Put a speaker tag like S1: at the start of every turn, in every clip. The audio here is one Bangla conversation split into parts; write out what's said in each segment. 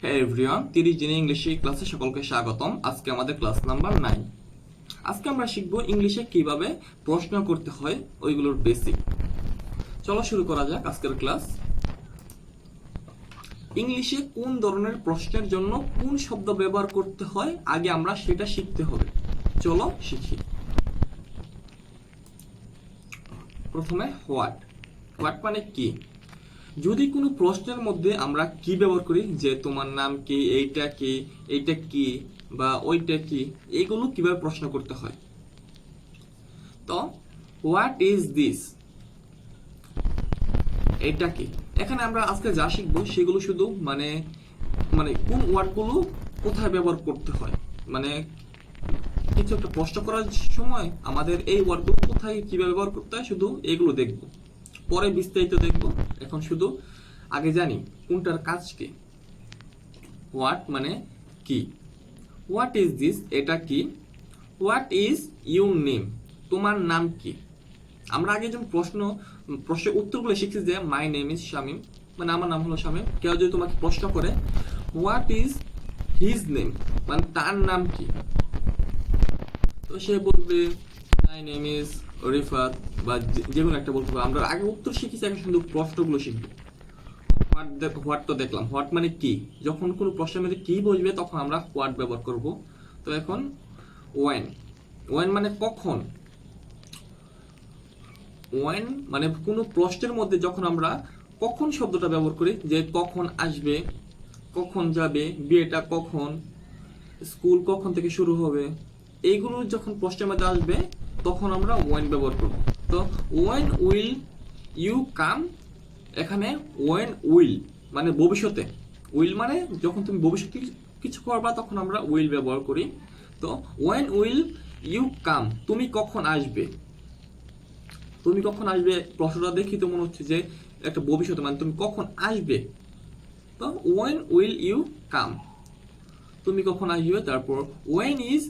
S1: হ্যাঁ এভরিওয়ান, 30 দিনে ইংলিশে ক্লাসে সকলকে স্বাগতম। আজকে আমাদের ক্লাস নাম্বার 9। আজকে আমরা শিখব ইংলিশে কিভাবে প্রশ্ন করতে হয়, ওইগুলোর বেসিক। চলো শুরু করা যাক আজকের ক্লাস। ইংলিশে কোন ধরনের প্রশ্নের জন্য কোন শব্দ ব্যবহার করতে হয় আগে আমরা সেটা শিখতে হবে। চলো শিখি। প্রথমে হোয়াট। হোয়াট মানে কি? যদি কোনো প্রশ্নের মধ্যে আমরা কি ব্যবহার করি, যে তোমার নাম কি, এইটা কি বা ওইটা কি, এগুলো কিভাবে প্রশ্ন করতে হয়। তো হোয়াট ইজ দিস, এটা কি। এখানে আমরা আজকে যা শিখবো সেগুলো শুধু মানে মানে কোন ওয়ার্ডগুলো কোথায় ব্যবহার করতে হয়, মানে কিছু একটা প্রশ্ন করার সময় আমাদের এই ওয়ার্ডগুলো কোথায় কিভাবে ব্যবহার করতে হয়, শুধু এগুলো দেখবো, পরে বিস্তারিত দেখবো। এখন শুধু আগে জানি কোনটার কাজ কি। হোয়াট মানে কি। হোয়াট ইজ দিস, এটা কি। হোয়াট ইজ ইউর নেম, তোমার নাম কি। আমরা আগে যখন প্রশ্নের উত্তরগুলো শিখছি, যে মাই নেম ইজ শামিম, মানে আমার নাম হলো শামিম। কেউ যদি তোমাকে প্রশ্ন করে হোয়াট ইজ হিজ নেম, মানে তার নাম কি, তো সে বলবে মাই নেম ইজ রিফাত, বা যে কোনো একটা বলতে পারবে। আমরা আগে উত্তর শিখেছি, এখন শুধু প্রশ্নগুলো শিখবো। হোয়াট তো দেখলাম, হোয়াট মানে কি। যখন কোনো প্রশ্নের মধ্যে কি বসবে তখন আমরা হোয়াট ব্যবহার করব। তো এখন ওয়েন। ওয়েন মানে কখন। ওয়েন মানে কোনো প্রশ্নের মধ্যে যখন আমরা কখন শব্দটা ব্যবহার করি, যে কখন আসবে, কখন যাবে, বিয়েটা কখন, স্কুল কখন থেকে শুরু হবে, এইগুলো যখন প্রশ্নের মধ্যে আসবে তখন আমরা ওয়েন ব্যবহার করব। তো ওয়েন উইল ইউ কাম, এখানে ওয়েন উইল মানে ভবিষ্যতে। উইল মানে যখন তুমি ভবিষ্যতে কিছু করবা তখন আমরা উইল ব্যবহার করি। তো ওয়েন উইল ইউ কাম, তুমি কখন আসবে। তুমি কখন আসবে প্রশ্নটা দেখি তো মনে হচ্ছে যে একটা ভবিষ্যতে, মানে তুমি কখন আসবে। তো ওয়েন উইল ইউ কাম, তুমি কখন আসবে। তারপর when is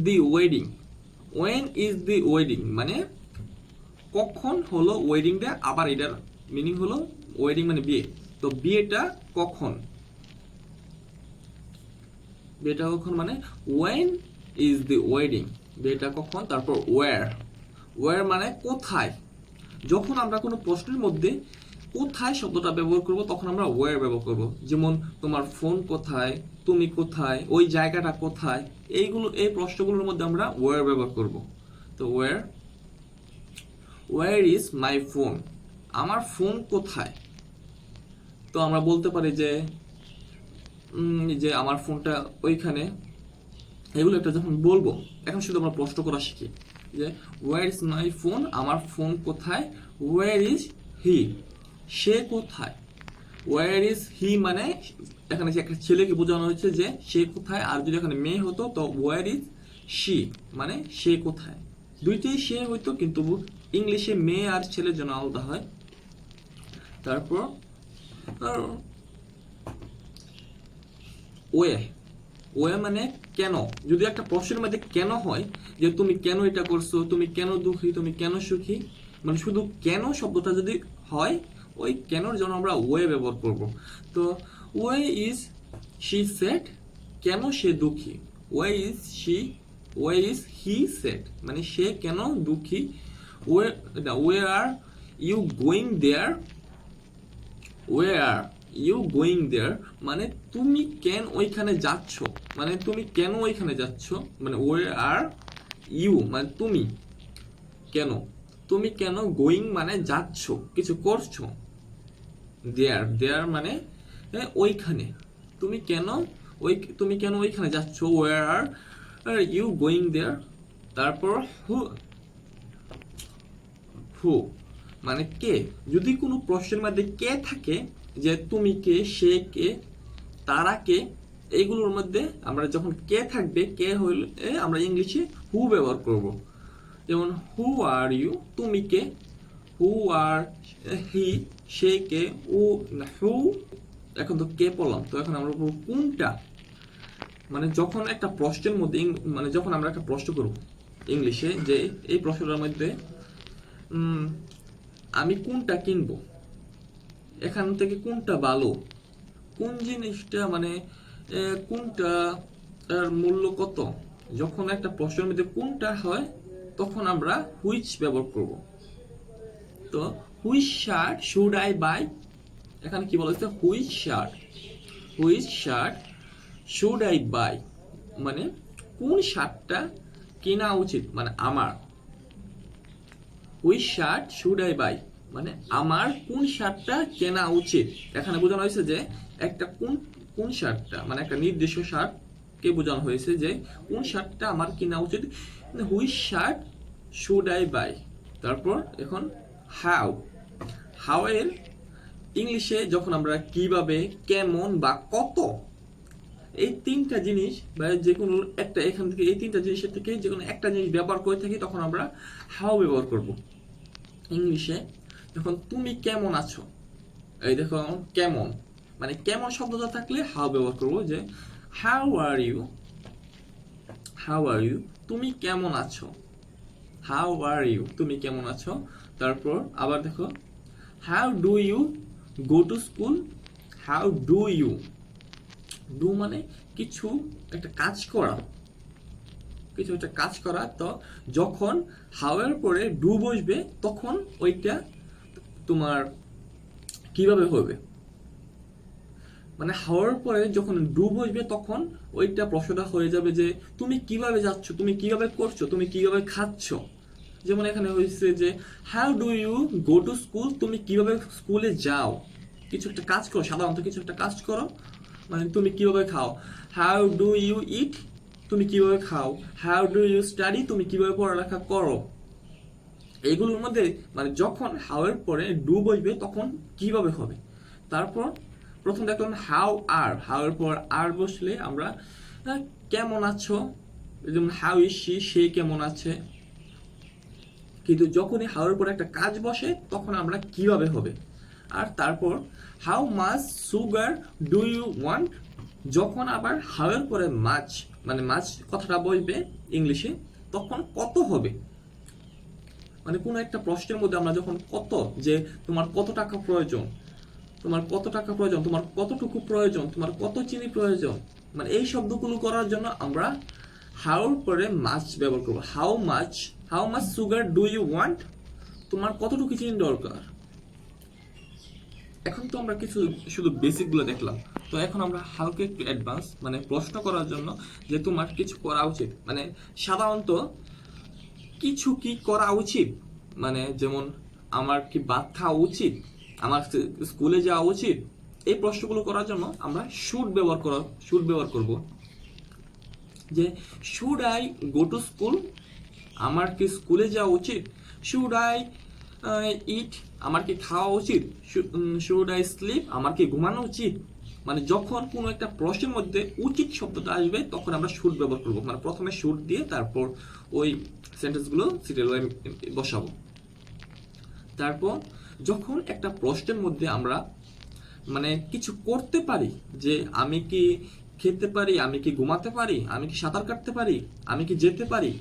S1: the wedding. When is the wedding মানে কখন হলো ওয়েডিংটা। আবার এটার মিনিং হলো ওয়েডিং মানে বিয়ে, তো বিয়েটা কখন। বিয়েটা কখন মানে ওয়েন ইজ দি ওয়েডিং, বিয়েটা কখন। তারপর ওয়্যার। ওয়্যার মানে কোথায়। যখন আমরা কোনো প্রশ্নের মধ্যে কোথায় শব্দটা ব্যবহার করব তখন আমরা ওয়্যার ব্যবহার করব। যেমন তোমার ফোন কোথায়, তুমি কোথায়, ওই জায়গাটা কোথায়, এইগুলো এই প্রশ্নগুলোর মধ্যে আমরা ওয়্যার ব্যবহার করব। তো ওয়্যার ইজ মাই ফোন, আমার ফোন কোথায়। তো আমরা বলতে পারি যে যে আমার ফোনটা ওইখানে। এগুলো একটা যখন বলবো, এখন শুধু আমরা প্রশ্ন করা শিখি, যে ওয়্যার ইজ মাই ফোন, আমার ফোন কোথায়। ওয়্যার ইজ হি, সে কোথায়। ওয়্যার ইজ হি মানে এখানে একটা ছেলেকে বোঝানো হয়েছে যে সে কোথায়। আর যদি এখানে মেয়ে হতো তো ওয়্যার ইজ শি মানে সে কোথায়। দুইটাই সে হইতো, কিন্তু ইংলিশে মেয়ে আর ছেলের জন্য আলাদা হয়। তারপর ওয়ে। ওয়ে মানে কেন। যদি একটা প্রশ্নের মধ্যে কেন হয়, যে তুমি কেন এটা করছো, তুমি কেন দুঃখী, তুমি কেন সুখী, মানে শুধু কেন শব্দটা যদি হয়, ওই কেনর জন্য আমরা ওয়ে ব্যবহার করব। তো ওয়ে ইজ শি সেড, কেন সে দুঃখী। Why is she, why is he sad মানে সে কেন দুঃখী। Why are you going there. Why're you going there মানে তুমি কেন ওইখানে যাচ্ছ, মানে তুমি কেন ওইখানে যাচ্ছ। মানে ওয়ার আর ইউ মানে তুমি কেন, তুমি কেন, গোয়িং মানে যাচ্ছ, কিছু করছো। দেয়ার, দেয়ার মানে ওইখানে, তুমি কেন তুমি কেন ওইখানে যাচ্ছ। Why are you going there. তারপর হু। হু মানে কে। যদি কোনো প্রশ্নের মধ্যে কে থাকে, যে তুমি কে, সে কে, তারা কে, এইগুলোর মধ্যে আমরা যখন কে থাকবে, কে হইলে আমরা ইংলিশে হু ব্যবহার করব। যেমন হু আর ইউ, তুমি কে। হু আর হি, সে কে। ও হু, এখন তো কে পড়লাম, তো এখন আমরা বলবো কোনটা। মানে যখন একটা প্রশ্নের মধ্যে মানে যখন আমরা একটা প্রশ্ন করব ইংলিশে, যে এই প্রশ্নটার মধ্যে আমি কোনটা কিনবো, এখান থেকে কোনটা ভালো, কোন জিনিসটা মানে কোনটা তার মূল্য কত, যখন একটা প্রশ্নের মধ্যে কোনটা হয় তখন আমরা হুইচ ব্যবহার করব। তো which shirt should I buy, এখানে কি বলা হচ্ছে which shirt should I buy, মানে কোন শার্টটা কেনা উচিত, মানে আমার। Which shirt should I buy মানে আমার কোন শার্টটা কেনা উচিত। এখানে বোঝানো হয়েছে যে একটা কোন কোন শার্টটা, মানে একটা নির্দিষ্ট শার্ট কে বোঝানো হয়েছে যে কোন শার্টটা আমার কেনা উচিত। Which shirt should I buy. তারপর এখন হাউ, হাউ এর ইংলিশে যখন আমরা কিভাবে, কেমন বা কত, এই তিনটা জিনিস বা যে কোনো একটা এখান থেকে এই তিনটা জিনিসের থেকে যে কোনো একটা জিনিস ব্যবহার করে থাকি তখন আমরা হাউ ব্যবহার করব। ইংলিশে যখন তুমি কেমন আছো, এই দেখো কেমন, মানে কেমন শব্দটা থাকলে হাউ ব্যবহার করব, যে হাউ আর ইউ, তুমি কেমন আছো, হাউ আর ইউ, তুমি কেমন আছো। তারপর আবার দেখো how do you go to school, how do you, do মানে কিছু একটা কাজ করা, কিছু একটা কাজ করা। তো যখন হাউ এর পরে ডু বসবে তখন ওইটা তোমার কিভাবে হবে, মানে হাওয়ার পরে যখন ডু বসবে তখন ওইটা প্রশ্নটা হয়ে যাবে যে তুমি কিভাবে যাচ্ছ, তুমি কিভাবে করছো, তুমি কিভাবে খাচ্ছ। যেমন এখানে হয়েছে যে how do you go to school, তুমি কিভাবে স্কুলে যাও, কিছু একটা কাজ করো, সাধারণত কিছু একটা কাজ করো, মানে তুমি কিভাবে খাও। হাউ ডু ইউ ইট, তুমি কিভাবে খাও। হাউ ডু ইউ স্টাডি, তুমি কিভাবে পড়ালেখা করো। এইগুলোর মধ্যে মানে যখন হাউ এর পরে ডু বসবে তখন কিভাবে হবে। তারপর প্রথম দেখলাম হাউ আর, হাউ এর পর আর বসলে আমরা কেমন আছো, যেমন হাউ ইজ শি, সে কেমন আছে। কিন্তু যখনই হাউ এর পর একটা কাজ বসে তখন আমরা কিভাবে হবে। আর তারপর how much sugar do you want, যখন আবার হাউ এর পরে মাছ, মানে মাছ কথাটা বসবে ইংলিশে তখন কত হবে। মানে কোনো একটা প্রশ্নের মধ্যে আমরা যখন কত, যে তোমার কত টাকা প্রয়োজন, তোমার কত টাকা প্রয়োজন, তোমার কতটুকু প্রয়োজন, তোমার কত চিনি প্রয়োজন, মানে এই শব্দগুলো করার জন্য আমরা হাউর পরে মাছ ব্যবহার করবো। How much sugar do you want, তোমার কতটুকু চিনি দরকার। এখন তো আমরা কিছু শুধু বেসিক গুলো দেখলাম, তো এখন আমরা হালকা একটু অ্যাডভান্স, মানে প্রশ্ন করার জন্য যে তোমার কিছু করা উচিত, মানে সাধারণত কিছু কি করা উচিত, মানে যেমন আমার কি ভাত খাওয়া উচিত, আমার স্কুলে যাওয়া উচিত, এই প্রশ্নগুলো করার জন্য আমরা শুড ব্যবহার করব। যে should I go to school, আমার কি স্কুলে যাওয়া উচিত। শুড আই ইট, আমার কি খাওয়া উচিত। শুড আই স্লিপ, আমার কি ঘুমানো উচিত। মানে যখন কোনো একটা প্রশ্নের মধ্যে উচিত শব্দটা আসবে তখন আমরা শুড ব্যবহার করবো, মানে প্রথমে শুড দিয়ে তারপর ওই সেন্টেন্সগুলো সিরিয়াল বসাবো। তারপর যখন একটা প্রশ্নের মধ্যে আমরা মানে কিছু করতে পারি, যে আমি কি খেতে পারি, আমি কি ঘুমাতে পারি, আমি কি সাঁতার কাটতে পারি, আমি কি যেতে পারি,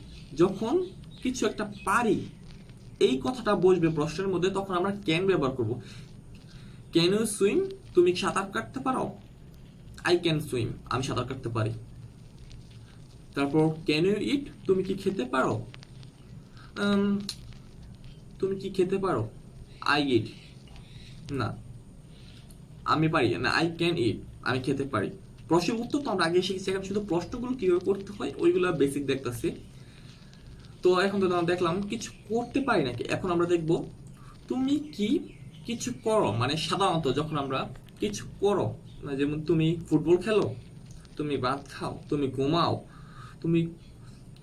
S1: যখন কিছু একটা পারি এই কথাটা বসবে প্রশ্নের মধ্যে তখন আমরা ক্যান ব্যবহার করব। ক্যান ইউ সুইম, তুমি কি সাঁতার কাটতে পারো। আই ক্যান সুইম, আমি সাঁতার কাটতে পারি। তারপর ক্যান ইউ ইট, তুমি কি খেতে পারো। তুমি কি খেতে পারো। আই ইট, না আমি পারি না। আই ক্যান ইট, আমি খেতে পারি। প্রশ্নের উত্তর তো আমরা আগে শিখেছি, এখন শুধু প্রশ্নগুলো কিভাবে করতে হয় ওইগুলো বেসিক দেখতেছি। তো এখন তো আমরা দেখলাম কিছু করতে পারি নাকি, এখন আমরা দেখব তুমি কি কিছু করো, মানে সাধারণত যখন আমরা কিছু করো, যেমন তুমি ফুটবল খেলো, তুমি ভাত খাও, তুমি ঘুমাও, তুমি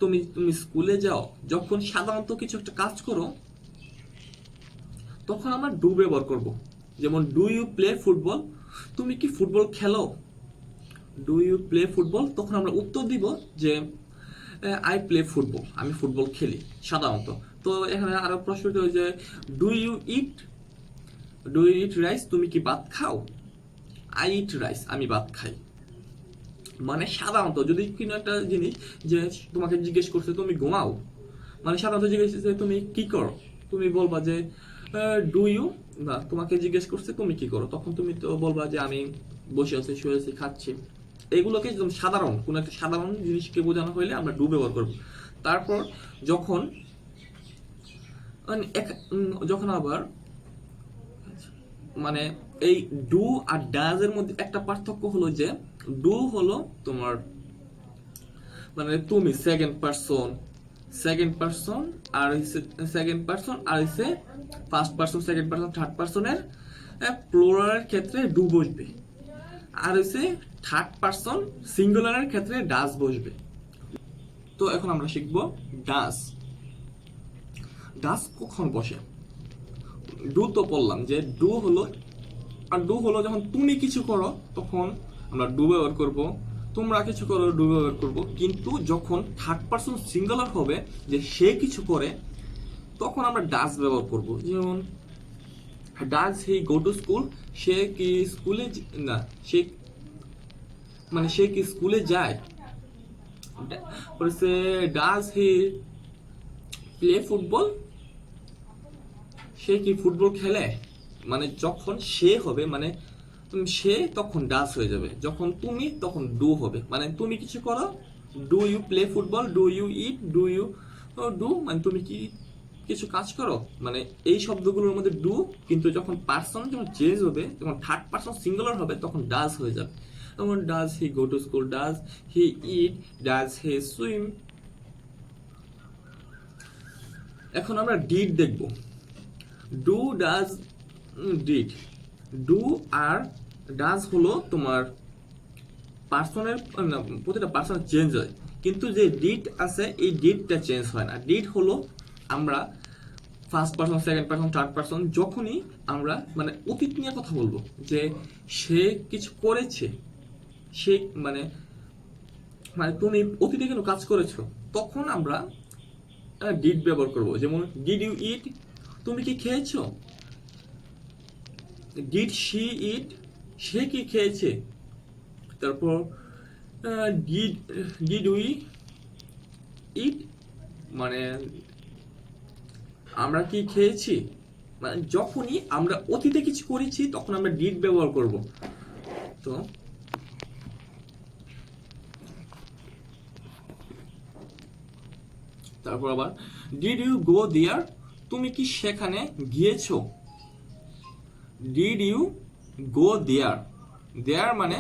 S1: তুমি তুমি স্কুলে যাও, যখন সাধারণত কিছু একটা কাজ করো তখন আমরা ডু ব্যবহার করব। যেমন ডু ইউ প্লে ফুটবল, তুমি কি ফুটবল খেলো। ডু ইউ প্লে ফুটবল, তখন আমরা উত্তর দিব যে আই প্লে ফুটবল, আমি ফুটবল খেলি সাধারণত। তো এখানে আরো প্রশ্ন যে ডু ইউ ইট রাইস, তুমি কি ভাত খাও। আই ইট রাইস, আমি ভাত খাই। মানে সাধারণত যদি কোনো একটা জিনিস যে তোমাকে জিজ্ঞেস করছে তুমি ঘুমাও, মানে সাধারণত জিজ্ঞেস করছে তুমি কি করো, তুমি বলবা যে ডু ইউ, না তোমাকে জিজ্ঞেস করছে তুমি কি করো, তখন তুমি তো বলবা যে আমি বসে আছে, শুয়ে আছে, খাচ্ছে, এগুলোকে একদম সাধারণ কোনো একটা সাধারণ জিনিসকে বোঝানো হলে আমরা ডু ব্যবহার করব। তারপর যখন যখন আবার মানে এই ডু আর ডাজ এর মধ্যে একটা পার্থক্য হলো যে ডু হলো তোমার মানে তুমি সেকেন্ড পারসন আর হচ্ছে first person, second person, third পারসনের প্লুরালের ক্ষেত্রে ডু বসবে, আর হচ্ছে থার্ড পারসন সিঙ্গুলারের ক্ষেত্রে ডাজ বসবে। তো এখন আমরা শিখবো ডাজ। ডাজ কখন বসে? ডু তো বললাম যে ডু হলো, আর ডু হলো যখন তুমি কিছু করো তখন আমরা ডু ব্যবহার করব, তোমরা কিছু করো ডু ব্যবহার করব। কিন্তু যখন থার্ড পারসন সিঙ্গুলার হবে, যে সে কিছু করে, তখন আমরা ডাজ ব্যবহার করব। যেমন does he go to school, সে কি স্কুলে না সে মানে সে কি স্কুলে যায়। বলছে ডাজ হি প্লে ফুটবল, সে কি ফুটবল খেলে। মানে যখন সে হবে মানে সে তখন ডাজ হয়ে যাবে, যখন তুমি তখন ডু হবে। মানে তুমি কিছু করো, do you play football, do you eat, do you do, মানে তুমি কি কিছু কাজ করো, মানে এই শব্দগুলোর মধ্যে ডু। কিন্তু যখন পার্সন যখন চেঞ্জ হবে, যখন থার্ড পার্সন সিঙ্গুলার হবে, তখন ডাজ হয়ে যাবে। যেমন does he go to school, does he eat, does he swim. এখন আমরা ডিড দেখব। Do does did. ডু আর ডাজ হলো তোমার পার্সনের, প্রতিটা পার্সন চেঞ্জ হয়, কিন্তু যে ডিড আছে এই ডিডটা চেঞ্জ হয় না। ডিড হলো আমরা first person, second person, third person যখনই আমরা মানে অতীত নিয়ে কথা বলবো, যে সে কিছু করেছে, সে মানে মানে তুমি অতীতে কোনো কাজ করেছো, তখন আমরা ডিড ব্যবহার করব। যেমন ডিড ইউ ইট, তুমি কি খেয়েছো। ডিড শি ইট, সে কি খেয়েছে। তারপর ডিড উই ইট, মানে আমরা কি খেয়েছি। মানে যখনই আমরা অতীতে কিছু করেছি তখন আমরা ডিড ব্যবহার করব। তো তারপর আবার ডিড ইউ গো দেয়ার, তুমি কি সেখানে গিয়েছো। ডিড ইউ গো দেয়ার, দেয়ার মানে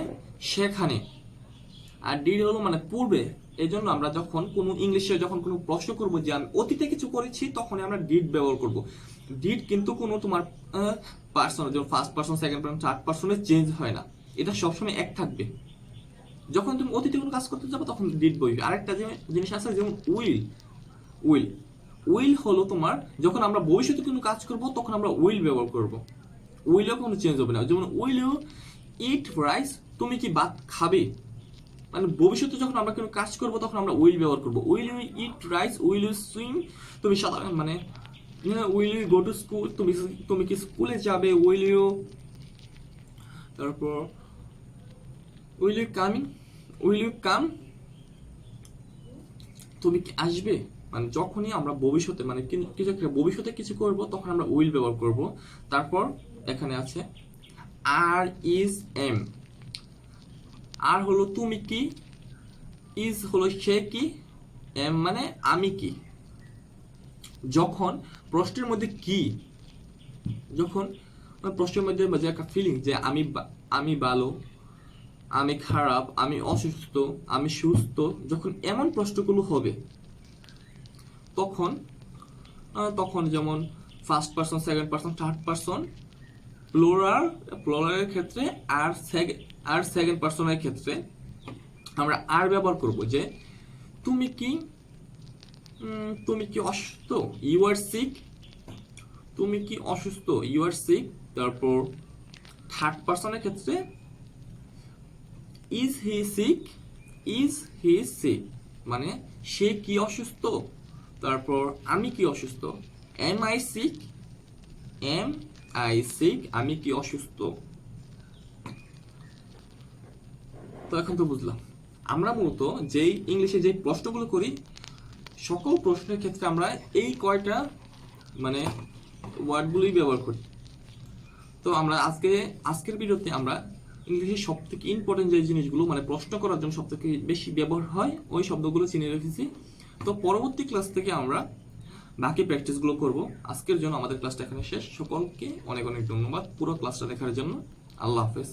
S1: সেখানে, আর ডিড হলো মানে পূর্বে। এই জন্য আমরা যখন কোনো ইংলিশে যখন কোনো প্রশ্ন করবো যে আমি অতীতে কিছু করেছি, তখনই আমরা ডিড ব্যবহার করব। ডিড কিন্তু কোনো তোমার পার্সন, যেমন first person, second person, third পার্সনে চেঞ্জ হয় না, এটা সবসময় এক থাকবে। যখন তুমি অতীতে কোনো কাজ করতে যাবো তখন ডিড বসবে। আরেকটা জিনিস আছে যেমন উইল। উইল উইল হলো তোমার যখন আমরা ভবিষ্যতে কোনো কাজ করব তখন আমরা উইল ব্যবহার করব। উইলও কোনো চেঞ্জ হবে না। যেমন উইল ইউ ইট রাইস, তুমি কি ভাত খাবে। মানে ভবিষ্যতে যখন আমরা কোনো কাজ করব তখন আমরা উইল ব্যবহার করব। Will you eat rice, will you swim, তুমি সাধারণ মানে will you go to school, তুমি কি স্কুলে যাবে। উইল ইউ, তারপর will you coming, will you come, তুমি কি আসবে। মানে যখনই আমরা ভবিষ্যতে মানে কিছু একটা ভবিষ্যতে কিছু করব তখন আমরা উইল ব্যবহার করব। তারপর এখানে আছে আর ইজ এম। আর হলো তুমি কি, ইজ হলো সে কি, এম মানে আমি কি। যখন প্রশ্নের মধ্যে কি, যখন প্রশ্নের মধ্যে যে একটা ফিলিং যে আমি ভালো, আমি খারাপ, আমি অসুস্থ, আমি সুস্থ, যখন এমন প্রশ্নগুলো হবে তখন তখন যেমন first person, second person, third person প্লুরালের ক্ষেত্রে আর সেকেন্ড পার্সনের ক্ষেত্রে আমরা আর ব্যবহার করব। যে তুমি কি অসুস্থ, ইউ আর সিক, তুমি কি অসুস্থ, ইউ আর সিক। তারপর থার্ড পার্সনের ক্ষেত্রে is he sick, is he sick, মানে সে কি অসুস্থ। তারপর আমি কি অসুস্থ, am I sick, am I sick, আমি কি অসুস্থ। তো এখন তো বুঝলাম আমরা মূলত যেই ইংলিশে যে প্রশ্নগুলো করি সকল প্রশ্নের ক্ষেত্রে আমরা এই কয়টা মানে ওয়ার্ডগুলোই ব্যবহার করি। তো আমরা আজকের ভিডিওতে আমরা ইংলিশে সব থেকে ইম্পর্টেন্ট যে জিনিসগুলো মানে প্রশ্ন করার জন্য সব থেকে বেশি ব্যবহার হয় ওই শব্দগুলো চিনে রেখেছি। তো পরবর্তী ক্লাস থেকে আমরা বাকি প্র্যাকটিসগুলো করব। আজকের জন্য আমাদের ক্লাসটা এখানে শেষ। সকলকে অনেক অনেক ধন্যবাদ পুরো ক্লাসটা দেখার জন্য। আল্লাহ হাফেজ।